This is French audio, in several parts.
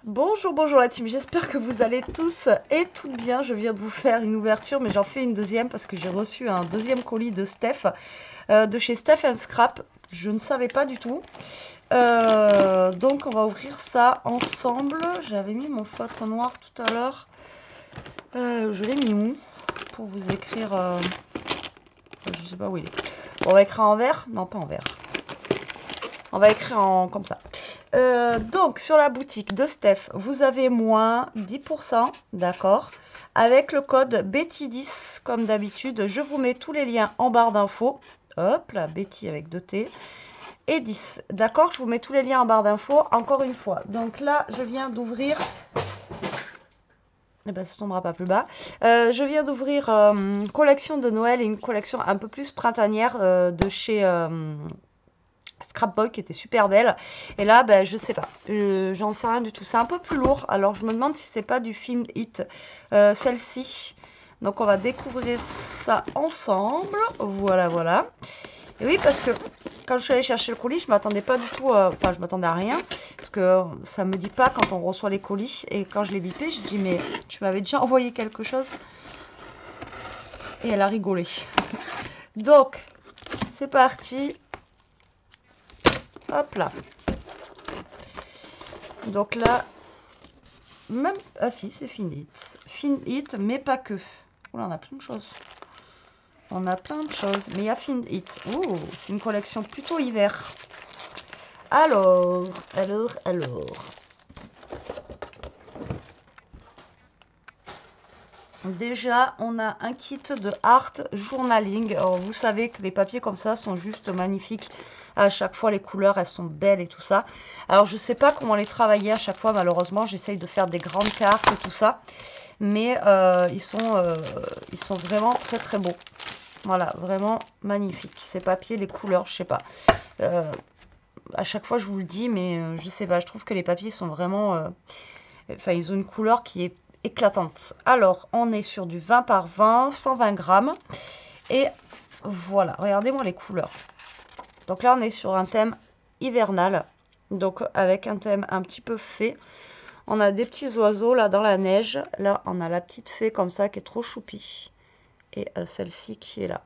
Bonjour, bonjour la team, j'espère que vous allez tous et toutes bien. Je viens de vous faire une ouverture, mais j'en fais une deuxième parce que j'ai reçu un deuxième colis de Steph, de chez Steph Scrap. Je ne savais pas du tout. Donc on va ouvrir ça ensemble. J'avais mis mon feutre noir tout à l'heure. Je l'ai mis où pour vous écrire je sais pas où il est. Bon, on va écrire en vert. Non, pas en vert. On va écrire en comme ça. Donc, sur la boutique de Steph, vous avez moins 10%, d'accord? Avec le code Betty10, comme d'habitude. Je vous mets tous les liens en barre d'infos. Hop là, Betty avec 2T. Et 10, d'accord? Je vous mets tous les liens en barre d'infos, encore une fois. Donc là, je viens d'ouvrir... Eh ben, ça tombera pas plus bas. Je viens d'ouvrir une collection de Noël et une collection un peu plus printanière de chez... Scrapbook qui était super belle. Et là, ben, je sais pas. J'en sais rien du tout. C'est un peu plus lourd. Alors, je me demande si c'est pas du Find It. Celle-ci. Donc, on va découvrir ça ensemble. Voilà, voilà. Et oui, parce que quand je suis allée chercher le colis, je m'attendais pas du tout. Enfin, je m'attendais à rien. Parce que ça me dit pas quand on reçoit les colis. Et quand je l'ai bipé, je dis, mais tu m'avais déjà envoyé quelque chose. Et elle a rigolé. Donc, c'est parti. Hop là. Donc là, même... Ah si, c'est Find It. Find It, mais pas que. Oula, on a plein de choses. On a plein de choses. Mais il y a Find It. Oh, c'est une collection plutôt hiver. Alors. Déjà, on a un kit de art journaling. Alors, vous savez que les papiers comme ça sont juste magnifiques. À chaque fois, les couleurs, elles sont belles et tout ça. Alors, je sais pas comment les travailler à chaque fois. Malheureusement, j'essaye de faire des grandes cartes et tout ça. Mais ils sont vraiment très très beaux. Voilà, vraiment magnifiques. Ces papiers, les couleurs, je sais pas. Euh, à chaque fois, je vous le dis, mais je sais pas. Je trouve que les papiers sont vraiment... Enfin, ils ont une couleur qui est éclatante. Alors, on est sur du 20 par 20, 120 grammes. Et voilà, regardez-moi les couleurs. Donc là, on est sur un thème hivernal. Donc, avec un thème un petit peu fée. On a des petits oiseaux là dans la neige. Là, on a la petite fée comme ça qui est trop choupie. Et celle-ci qui est là.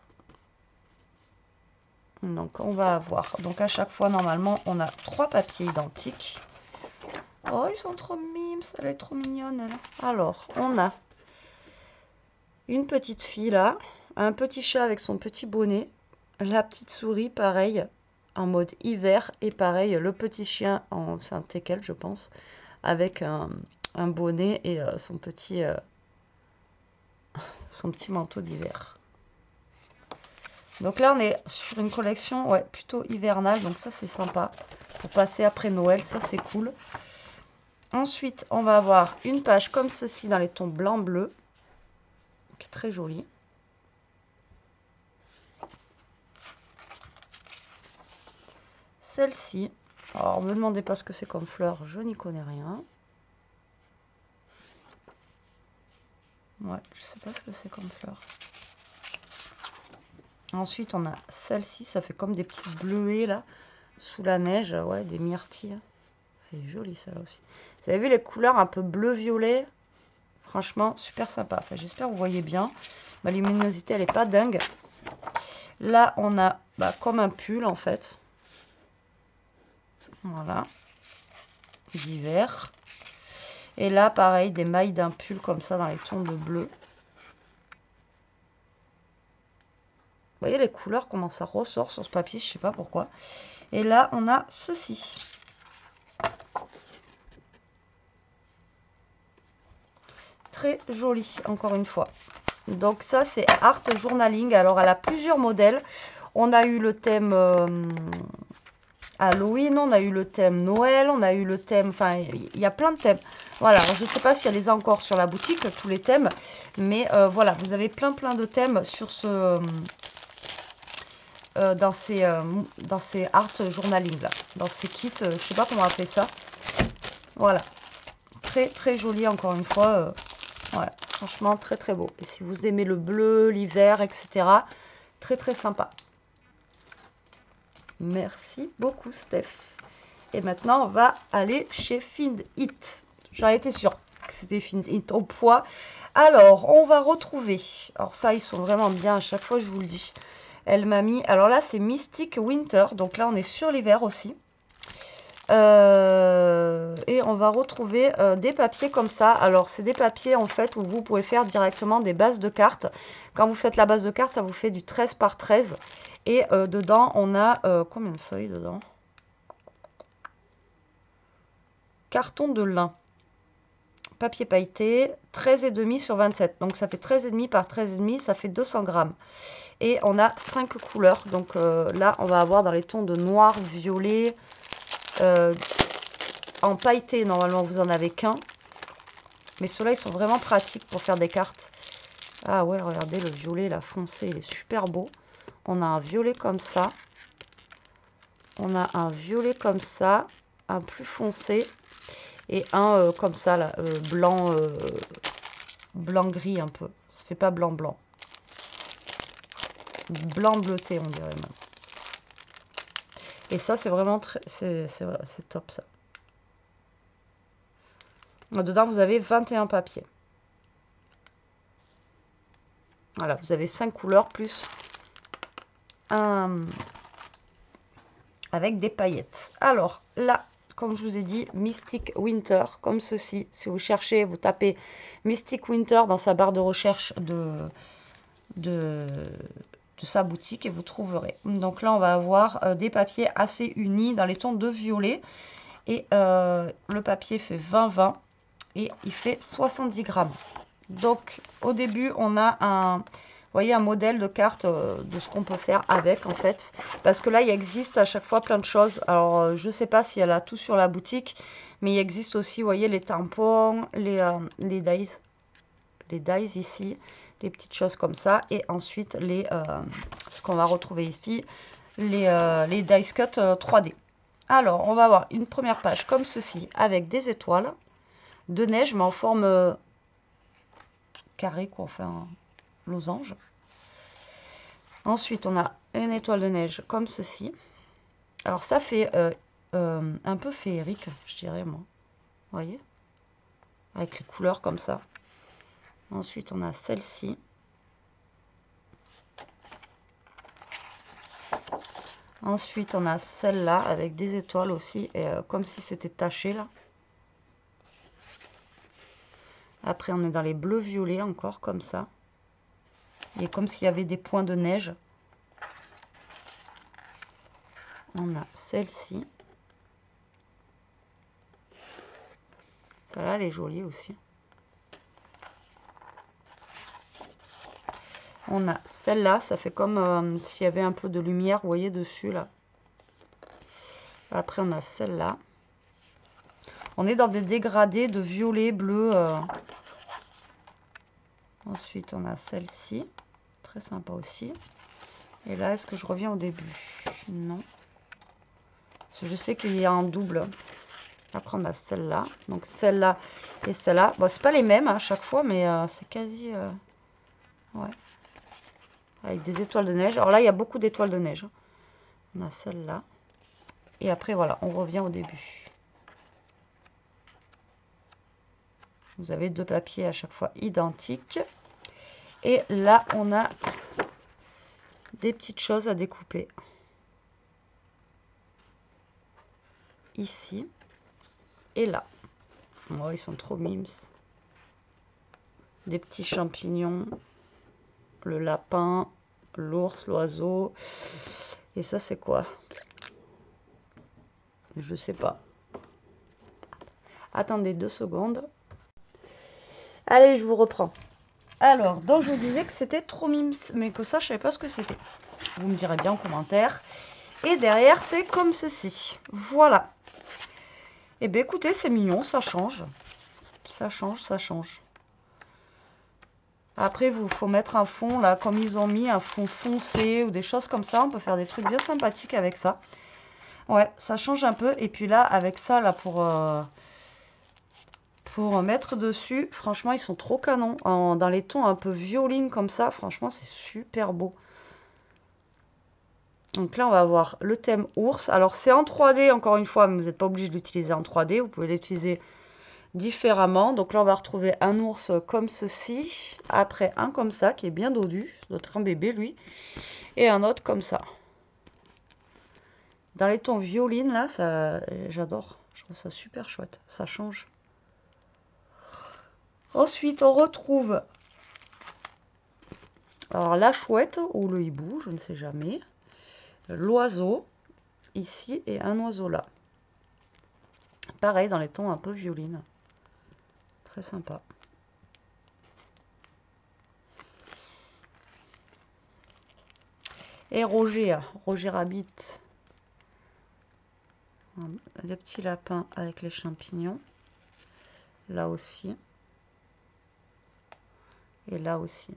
Donc, on va avoir. Donc, à chaque fois, normalement, on a 3 papiers identiques. Oh, ils sont trop mimes. Elle est trop mignonne, elle. Alors, on a une petite fille là. Un petit chat avec son petit bonnet. La petite souris, pareil, en mode hiver. Et pareil, le petit chien, c'est un teckel, je pense, avec un bonnet et son petit manteau d'hiver. Donc là, on est sur une collection ouais, plutôt hivernale. Donc ça, c'est sympa. Pour passer après Noël, ça, c'est cool. Ensuite, on va avoir une page comme ceci dans les tons blanc-bleu. Qui est très jolie. Celle-ci. Alors, ne me demandez pas ce que c'est comme fleur. Je n'y connais rien. Ouais, je sais pas ce que c'est comme fleur. Ensuite, on a celle-ci. Ça fait comme des petites bleuets là. Sous la neige. Ouais, des myrtilles. Elle est jolie celle-là aussi. Vous avez vu les couleurs un peu bleu-violet? Franchement, super sympa. Enfin, j'espère que vous voyez bien. Ma luminosité, elle n'est pas dingue. Là, on a comme un pull, en fait. Voilà. D'hiver. Et là, pareil, des mailles d'un pull comme ça dans les tons de bleu. Vous voyez les couleurs, comment ça ressort sur ce papier, je sais pas pourquoi. Et là, on a ceci. Très joli, encore une fois. Donc ça, c'est Art Journaling. Alors, elle a plusieurs modèles. On a eu le thème Halloween, on a eu le thème Noël, on a eu le thème... Enfin, il y a plein de thèmes. Voilà, alors, je ne sais pas si elle les a encore sur la boutique, tous les thèmes. Mais voilà, vous avez plein de thèmes sur ce... dans ces art journaling là, dans ces kits, je sais pas comment appeler ça. Voilà, très joli encore une fois. Ouais, franchement très beau. Et si vous aimez le bleu, l'hiver, etc., très sympa. Merci beaucoup Steph. Et maintenant on va aller chez Find It. J'en étais sûre que c'était au poids. Alors, on va retrouver. Alors ça, ils sont vraiment bien à chaque fois, je vous le dis. Elle m'a mis... Alors là, c'est Mystic Winter. Donc là, on est sur l'hiver aussi. Et on va retrouver des papiers comme ça. Alors, c'est des papiers, en fait, où vous pouvez faire directement des bases de cartes. Quand vous faites la base de cartes, ça vous fait du 13 par 13. Et dedans, on a... combien de feuilles dedans? Carton de lin. Papier pailleté, 13,5 sur 27. Donc ça fait 13,5 par 13,5, ça fait 200 grammes. Et on a 5 couleurs. Donc là, on va avoir dans les tons de noir, violet. En pailleté, normalement, vous en avez qu'un. Mais ceux-là, ils sont vraiment pratiques pour faire des cartes. Ah ouais, regardez, le violet, là, foncé, il est super beau. On a un violet comme ça. On a un violet comme ça. Un plus foncé. Et un comme ça, là, blanc, blanc-gris un peu. Ça fait pas blanc-blanc. Blanc bleuté, on dirait même. Et ça, c'est vraiment très... C'est top, ça. Dedans, vous avez 21 papiers. Voilà, vous avez 5 couleurs plus un... avec des paillettes. Alors, là, comme je vous ai dit, Mystic Winter, comme ceci. Si vous cherchez, vous tapez Mystic Winter dans sa barre de recherche de sa boutique et vous trouverez. Donc là, on va avoir des papiers assez unis dans les tons de violet. Et le papier fait 20-20 et il fait 70 grammes. Donc, au début, on a un... Vous voyez, un modèle de carte de ce qu'on peut faire avec, en fait. Parce que là, il existe à chaque fois plein de choses. Alors, je ne sais pas si elle a tout sur la boutique. Mais il existe aussi, vous voyez, les tampons, les dies. Les dies ici. Les petites choses comme ça. Et ensuite, ce qu'on va retrouver ici, les dice cut 3D. Alors, on va avoir une première page comme ceci, avec des étoiles de neige, mais en forme carré, quoi, enfin losange. Ensuite, on a une étoile de neige comme ceci. Alors, ça fait un peu féerique, je dirais, moi. Vous voyez? Avec les couleurs comme ça. Ensuite, on a celle-ci. Ensuite, on a celle-là avec des étoiles aussi, et, comme si c'était taché, là. Après, on est dans les bleus-violets encore, comme ça. Et comme s'il y avait des points de neige. On a celle-ci. Celle-là, elle est jolie aussi. On a celle-là, ça fait comme s'il y avait un peu de lumière, vous voyez, dessus, là. Après, on a celle-là. On est dans des dégradés de violet, bleu. Ensuite, on a celle-ci. Très sympa aussi. Et là, est-ce que je reviens au début? Non. Parce que je sais qu'il y a un double. Après, on a celle-là. Donc, celle-là et celle-là. Bon, c'est pas les mêmes à chaque fois, mais c'est quasi... ouais. Avec des étoiles de neige. Alors là, il y a beaucoup d'étoiles de neige. On a celle-là. Et après, voilà, on revient au début. Vous avez deux papiers à chaque fois identiques. Et là, on a des petites choses à découper. Ici. Et là. Oh, ils sont trop mimes. Des petits champignons. Le lapin. L'ours, l'oiseau. Et ça, c'est quoi? Je sais pas. Attendez 2 secondes. Allez, je vous reprends. Alors, donc je vous disais que c'était trop mimes, mais que ça, je savais pas ce que c'était. Vous me direz bien en commentaire. Et derrière, c'est comme ceci. Voilà. Et bien, écoutez, c'est mignon, ça change. Ça change, ça change. Après, il faut mettre un fond, là, comme ils ont mis, un fond foncé ou des choses comme ça. On peut faire des trucs bien sympathiques avec ça. Ouais, ça change un peu. Et puis là, avec ça, là, pour mettre dessus, franchement, ils sont trop canons. Dans les tons un peu violines comme ça, franchement, c'est super beau. Donc là, on va avoir le thème ours. Alors, c'est en 3D, encore une fois, mais vous n'êtes pas obligé de l'utiliser en 3D. Vous pouvez l'utiliser différemment. Donc là, on va retrouver un ours comme ceci. Après, un comme ça, qui est bien dodu. D'autres un bébé, lui. Et un autre comme ça. Dans les tons violines, là, ça, j'adore. Je trouve ça super chouette. Ça change. Ensuite, on retrouve alors la chouette ou le hibou, je ne sais jamais. L'oiseau, ici, et un oiseau là. Pareil, dans les tons un peu violines. Très sympa. Et Roger Rabbit. Le petit lapin avec les champignons. Là aussi. Et là aussi.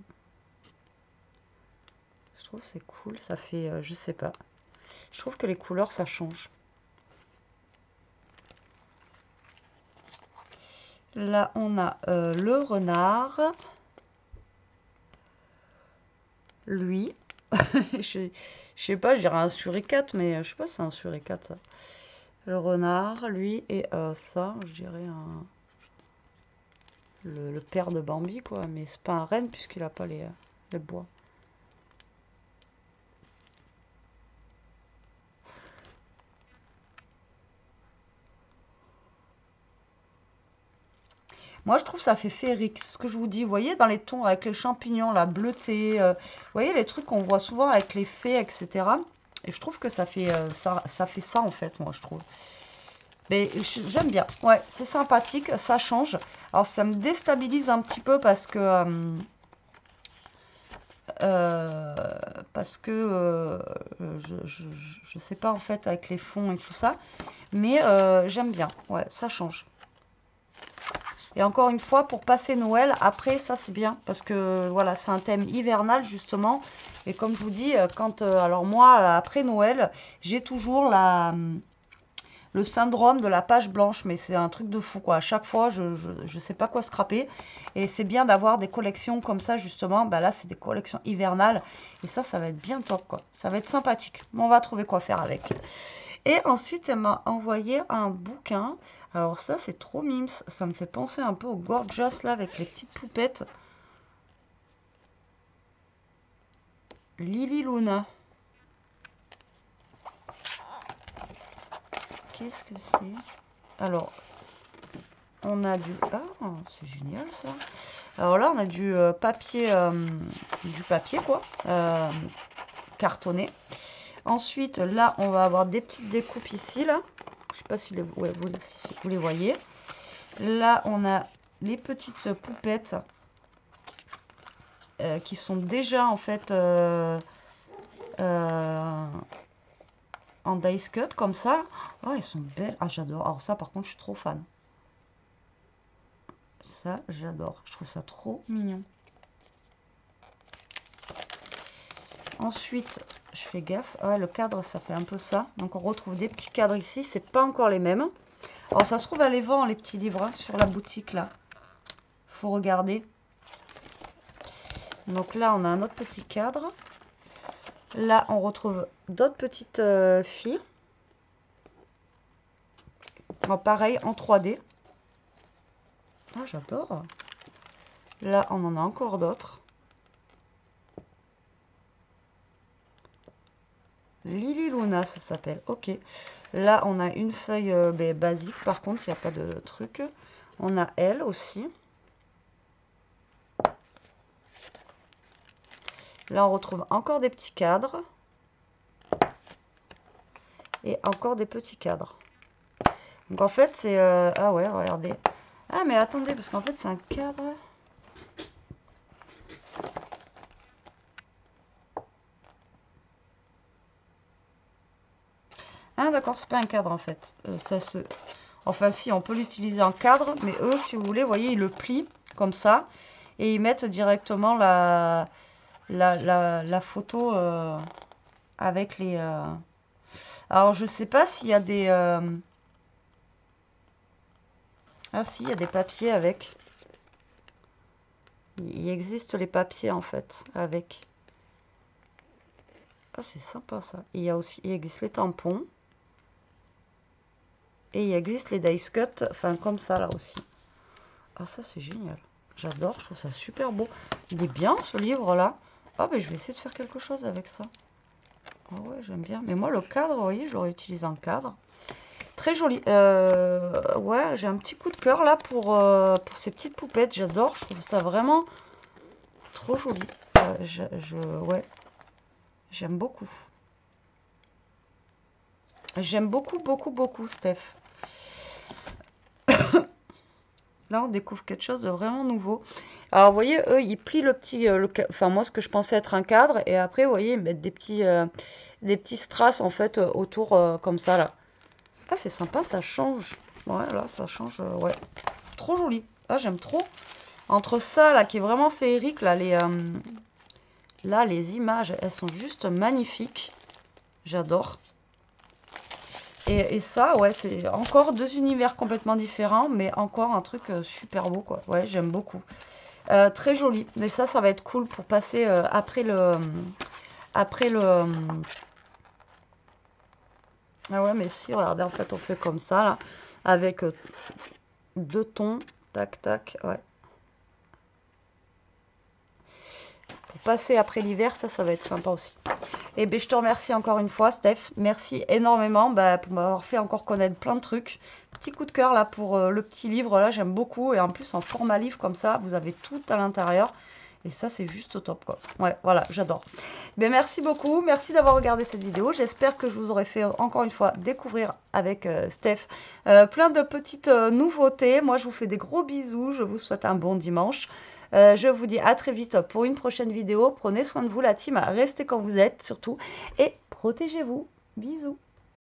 Je trouve que c'est cool. Ça fait, je sais pas. Je trouve que les couleurs, ça change. Là, on a le renard. Lui. Je sais pas, je dirais un suricate, mais je sais pas si c'est un suricate, ça. Le renard, lui, et ça, je dirais le père de Bambi, quoi. Mais c'est pas un renne, puisqu'il a pas les bois. Moi, je trouve ça fait féerique. Ce que je vous dis, vous voyez, dans les tons avec les champignons, la bleuté, vous voyez, les trucs qu'on voit souvent avec les fées, etc. Et je trouve que ça fait ça, en fait, moi, je trouve. Mais j'aime bien. Ouais, c'est sympathique, ça change. Alors, ça me déstabilise un petit peu parce que je sais pas, en fait, avec les fonds et tout ça. Mais j'aime bien. Ouais, ça change. Et encore une fois, pour passer Noël, après, ça c'est bien. Parce que voilà, c'est un thème hivernal justement. Et comme je vous dis, alors moi, après Noël, j'ai toujours le syndrome de la page blanche. Mais c'est un truc de fou quoi. À chaque fois, je sais pas quoi scraper. Et c'est bien d'avoir des collections comme ça justement. Bah là, c'est des collections hivernales. Et ça va être bien top quoi. Ça va être sympathique. On va trouver quoi faire avec. Et ensuite, elle m'a envoyé un bouquin. Alors ça, c'est trop mimes. Ça me fait penser un peu au Gorgeous, là, avec les petites poupettes. Lily Luna. Qu'est-ce que c'est? Alors, on a du... Ah, c'est génial, ça. Alors là, on a du papier, quoi. Cartonné. Ensuite, là, on va avoir des petites découpes ici, là. Je sais pas si, ouais, si vous les voyez. Là, on a les petites poupettes qui sont déjà en fait en dice cut comme ça. Oh, elles sont belles. Ah, j'adore. Alors ça, par contre, je suis trop fan. Ça, j'adore. Je trouve ça trop mignon. Ensuite, je fais gaffe. Ah, le cadre, ça fait un peu ça. Donc, on retrouve des petits cadres ici. C'est pas encore les mêmes. Alors, ça se trouve à les vend, les petits livres, hein, sur la boutique, là. Faut regarder. Donc là, on a un autre petit cadre. Là, on retrouve d'autres petites filles. Oh, pareil, en 3D. Ah, j'adore. Là, on en a encore d'autres. Lily Luna, ça s'appelle. Ok. Là, on a une feuille basique. Par contre, il n'y a pas de truc. On a elle aussi. Là, on retrouve encore des petits cadres. Et encore des petits cadres. Donc, en fait, c'est... Ah ouais, regardez. Ah, mais attendez, parce qu'en fait, c'est un cadre... Ah, d'accord, c'est pas un cadre, en fait. Ça se... Enfin, si, on peut l'utiliser en cadre. Mais eux, si vous voulez, vous voyez, ils le plient comme ça. Et ils mettent directement la photo avec les... Alors, je sais pas s'il y a des... Ah si, il y a des papiers avec. Il existe les papiers en fait avec. Ah, c'est sympa ça. Et il existe les tampons. Et il existe les dice cut, enfin comme ça là aussi. Ah, ça, c'est génial. J'adore, je trouve ça super beau. Il est bien, ce livre-là. Ah, mais je vais essayer de faire quelque chose avec ça. Ah ouais, j'aime bien. Mais moi, le cadre, vous voyez, je l'aurais utilisé en cadre. Très joli. Ouais, j'ai un petit coup de cœur là pour ces petites poupettes. J'adore, je trouve ça vraiment trop joli. Ouais, j'aime beaucoup. J'aime beaucoup, beaucoup, beaucoup, Steph. Là, on découvre quelque chose de vraiment nouveau. Alors, vous voyez, eux, ils plient le petit... enfin, moi, ce que je pensais être un cadre. Et après, vous voyez, ils mettent des petits strass, en fait, autour, comme ça, là. Ah, c'est sympa, ça change. Ouais, là, ça change, ouais. Trop joli. Ah, j'aime trop. Entre ça, là, qui est vraiment féerique, là, les images, elles sont juste magnifiques. J'adore. Et ça, ouais, c'est encore deux univers complètement différents, mais encore un truc super beau, quoi. Ouais, j'aime beaucoup. Très joli. Mais ça va être cool pour passer après le... Après le... Ah ouais, mais si, regardez, en fait, on fait comme ça, là, avec deux tons. Tac, tac, ouais. Pour passer après l'hiver, ça va être sympa aussi. Et bien, je te remercie encore une fois, Steph. Merci énormément pour m'avoir fait encore connaître plein de trucs. Petit coup de cœur là pour le petit livre, là, j'aime beaucoup. Et en plus, en format livre comme ça, vous avez tout à l'intérieur. Et ça, c'est juste au top, quoi. Ouais, voilà, j'adore. Mais merci beaucoup. Merci d'avoir regardé cette vidéo. J'espère que je vous aurai fait encore une fois découvrir avec Steph plein de petites nouveautés. Moi, je vous fais des gros bisous. Je vous souhaite un bon dimanche. Je vous dis à très vite pour une prochaine vidéo. Prenez soin de vous, la team. Restez quand vous êtes, surtout. Et protégez-vous. Bisous.